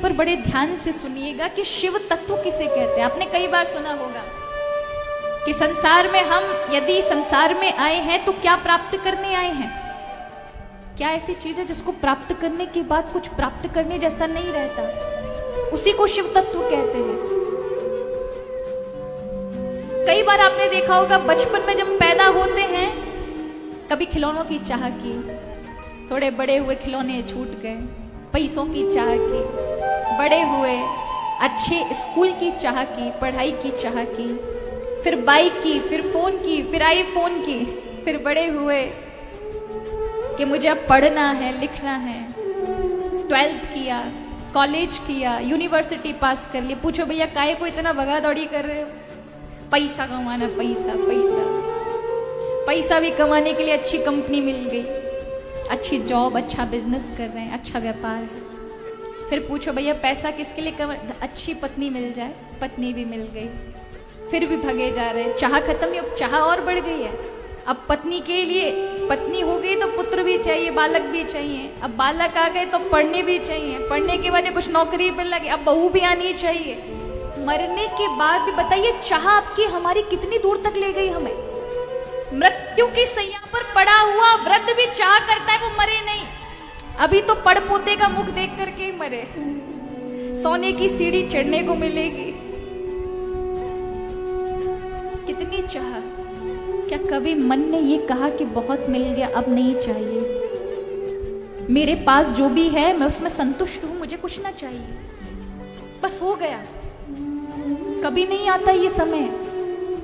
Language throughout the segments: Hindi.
पर बड़े ध्यान से सुनिएगा कि शिव तत्व किसे कहते हैं। आपने कई बार सुना होगा कि संसार में हम यदि संसार में आए हैं तो क्या प्राप्त करने आए हैं। क्या ऐसी चीज है जिसको प्राप्त करने के बाद कुछ प्राप्त करने जैसा नहीं रहता, उसी को शिव तत्व कहते हैं। कई बार आपने देखा होगा बचपन में जब पैदा होते हैं, कभी खिलौनों की चाह की, थोड़े बड़े हुए खिलौने छूट गए, पैसों की चाह की, बड़े हुए अच्छे स्कूल की चाह की, पढ़ाई की चाह की, फिर बाइक की, फिर फोन की, फिर आईफोन की, फिर बड़े हुए कि मुझे अब पढ़ना है, लिखना है, 12th किया, कॉलेज किया, यूनिवर्सिटी पास कर लिया। पूछो भैया काहे को इतना भगा दौड़ी कर रहे हो? पैसा कमाना, पैसा पैसा पैसा भी कमाने के लिए अच्छी कंपनी मिल गई, अच्छी जॉब, अच्छा बिजनेस कर रहे हैं, अच्छा व्यापार है। फिर पूछो भैया पैसा किसके लिए अच्छी पत्नी मिल जाए, पत्नी भी मिल गई, फिर भी भगे जा रहे हैं। चाह खत्म नहीं, अब चाह और बढ़ गई है। अब पत्नी के लिए, पत्नी हो गई तो पुत्र भी चाहिए, बालक भी चाहिए, अब बालक आ गए तो पढ़ने भी चाहिए, पढ़ने के बाद कुछ नौकरी मिल लगे, अब बहू भी आनी चाहिए। मरने के बाद भी बताइए चाह आपकी हमारी कितनी दूर तक ले गई हमें। मृत्यु की सैया पर पड़ा हुआ वृद्ध भी चाह करता है, वो मरे नहीं। अभी तो पड़ पोते का मुख देख करके ही मरे, सोने की सीढ़ी चढ़ने को मिलेगी। कितनी चाह। क्या कभी मन ने ये कहा कि बहुत मिल गया अब नहीं चाहिए, मेरे पास जो भी है मैं उसमें संतुष्ट हूं, मुझे कुछ ना चाहिए, बस हो गया। कभी नहीं आता ये समय।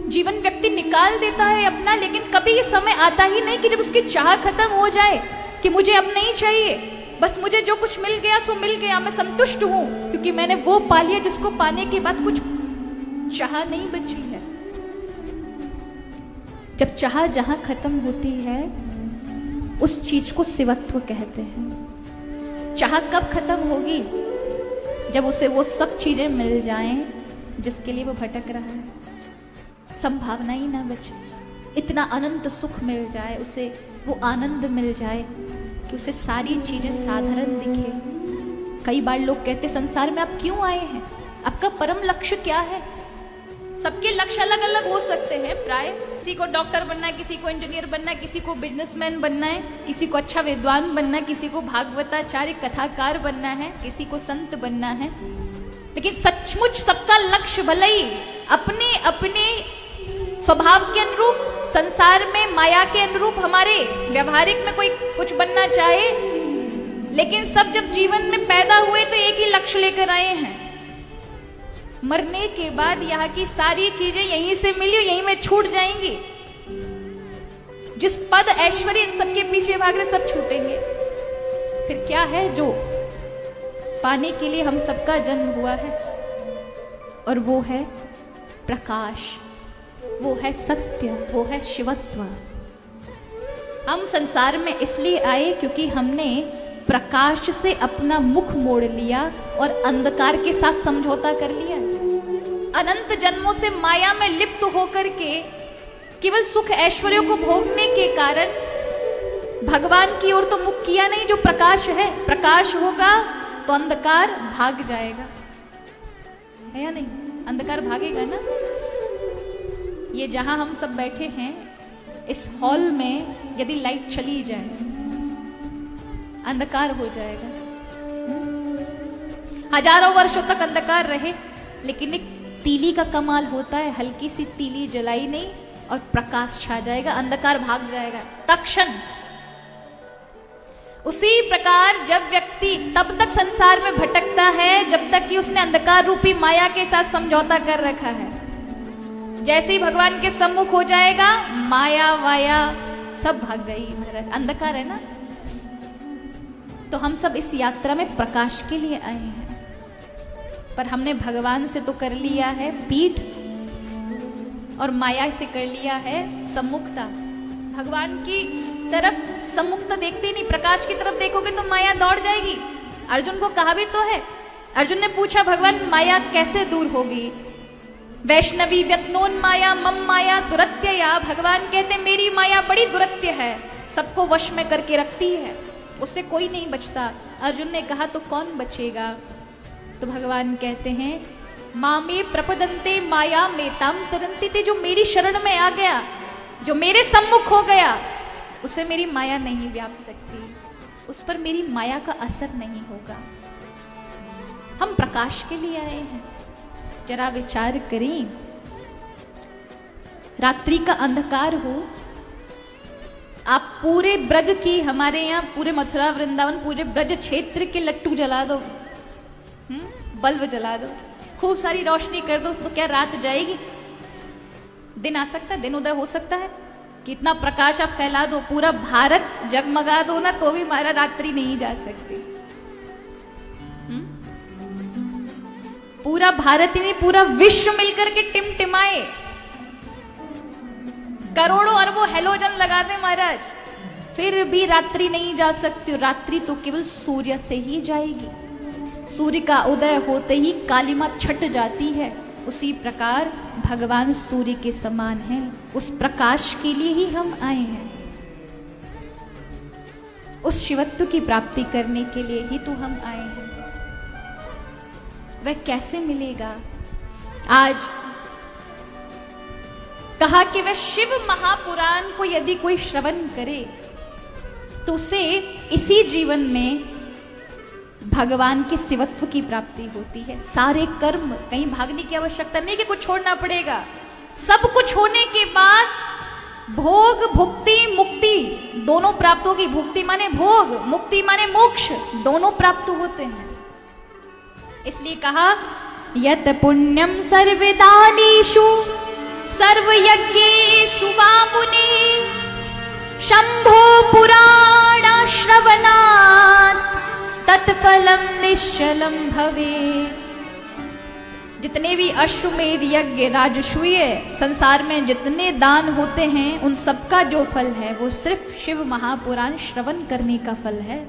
जीवन व्यक्ति निकाल देता है अपना, लेकिन कभी ये समय आता ही नहीं कि जब उसकी चाह खत्म हो जाए कि मुझे अब नहीं चाहिए, बस मुझे जो कुछ मिल गया सो मिल गया, मैं संतुष्ट हूं क्योंकि मैंने वो पा लिया जिसको पाने के बाद कुछ चाह नहीं बची है। जब चाह जहां खत्म होती है उस चीज को शिवत्व कहते हैं। चाह कब खत्म होगी? जब उसे वो सब चीजें मिल जाएं जिसके लिए वो भटक रहा है, संभावना ही ना बचे, इतना अनंत सुख मिल जाए, उसे वो आनंद मिल जाए कि उसे सारी चीजें साधारण दिखे। कई बार लोग कहते संसार में आप क्यों आए हैं, आपका परम लक्ष्य क्या है? सबके लक्ष्य अलग अलग हो सकते हैं प्राय। किसी को डॉक्टर बनना है, किसी को इंजीनियर बनना है, किसी को बिजनेसमैन बनना है, किसी को अच्छा विद्वान बनना है, किसी को भागवताचार्य कथाकार बनना है, किसी को संत बनना है। लेकिन सचमुच सबका लक्ष्य भले ही अपने अपने स्वभाव के अनुरूप, संसार में माया के अनुरूप, हमारे व्यवहारिक में कोई कुछ बनना चाहे, लेकिन सब जब जीवन में पैदा हुए तो एक ही लक्ष्य लेकर आए हैं। मरने के बाद यहाँ की सारी चीजें यहीं से मिली, यहीं में छूट जाएंगी। जिस पद ऐश्वर्य इन सबके पीछे भाग रहे सब छूटेंगे। फिर क्या है जो पाने के लिए हम सबका जन्म हुआ है? और वो है प्रकाश, वो है सत्य, वो है शिवत्व। हम संसार में इसलिए आए क्योंकि हमने प्रकाश से अपना मुख मोड़ लिया और अंधकार के साथ समझौता कर लिया। अनंत जन्मों से माया में लिप्त होकर के केवल सुख ऐश्वर्यों को भोगने के कारण भगवान की ओर तो मुख किया नहीं। जो प्रकाश है, प्रकाश होगा तो अंधकार भाग जाएगा, है या नहीं? अंधकार भागेगा ना। ये जहां हम सब बैठे हैं इस हॉल में यदि लाइट चली जाए अंधकार हो जाएगा। हजारों वर्षों तक अंधकार रहे, लेकिन एक तीली का कमाल होता है, हल्की सी तीली जलाई नहीं और प्रकाश छा जाएगा, अंधकार भाग जाएगा तत्क्षण। उसी प्रकार जब व्यक्ति तब तक संसार में भटकता है जब तक कि उसने अंधकार रूपी माया के साथ समझौता कर रखा है। जैसे ही भगवान के सम्मुख हो जाएगा, माया वाया सब भाग गई, महाराज अंधकार है ना। तो हम सब इस यात्रा में प्रकाश के लिए आए हैं, पर हमने भगवान से तो कर लिया है पीठ और माया से कर लिया है सम्मुखता। भगवान की तरफ सम्मुखता देखते नहीं, प्रकाश की तरफ देखोगे तो माया दौड़ जाएगी। अर्जुन को कहा भी तो है, अर्जुन ने पूछा भगवान माया कैसे दूर होगी? वैष्णवी व्यत्नोन माया मम माया दुरत्यया। भगवान कहते मेरी माया बड़ी दुरत्य है, सबको वश में करके रखती है, उससे कोई नहीं बचता। अर्जुन ने कहा तो कौन बचेगा? तो भगवान कहते हैं मामे प्रपदंते माया मेताम तरंती, ते जो मेरी शरण में आ गया, जो मेरे सम्मुख हो गया, उसे मेरी माया नहीं व्याप सकती, उस पर मेरी माया का असर नहीं होगा। हम प्रकाश के लिए आए हैं। जरा विचार करें, रात्रि का अंधकार हो, आप पूरे ब्रज की, हमारे यहाँ पूरे मथुरा वृंदावन पूरे ब्रज क्षेत्र के लट्टू जला दो, बल्ब जला दो, खूब सारी रोशनी कर दो, तो क्या रात जाएगी? दिन आ सकता है, दिन उदय हो सकता है? कितना प्रकाश आप फैला दो, पूरा भारत जगमगा दो ना, तो भी हमारा रात्रि नहीं जा सकती। पूरा भारत ही नहीं, पूरा विश्व मिलकर के टिमटिमाए, करोड़ों अरबों हेलोजन लगा दे महाराज, फिर भी रात्रि नहीं जा सकती। रात्रि तो केवल सूर्य से ही जाएगी। सूर्य का उदय होते ही कालिमा छट जाती है। उसी प्रकार भगवान सूर्य के समान हैं। उस प्रकाश के लिए ही हम आए हैं, उस शिवत्व की प्राप्ति करने के लिए ही तो हम आए हैं। वह कैसे मिलेगा? आज कहा कि वह शिव महापुराण को यदि कोई श्रवण करे तो उसे इसी जीवन में भगवान के शिवत्व की प्राप्ति होती है। सारे कर्म, कहीं भागने की आवश्यकता नहीं कि कुछ छोड़ना पड़ेगा। सब कुछ होने के बाद भोग, भुक्ति, मुक्ति दोनों प्राप्त होगी। भुक्ति माने भोग, मुक्ति माने मोक्ष, दोनों प्राप्त होते हैं। इसलिए कहा यत पुण्यम सर्वदानेषु सर्वयज्ञेषु वा मुने शंभो पुराण श्रवणात् तत्फलम निश्चलम भवेत्। जितने भी अश्वमेध यज्ञ, राजसूय, संसार में जितने दान होते हैं, उन सबका जो फल है वो सिर्फ शिव महापुराण श्रवण करने का फल है।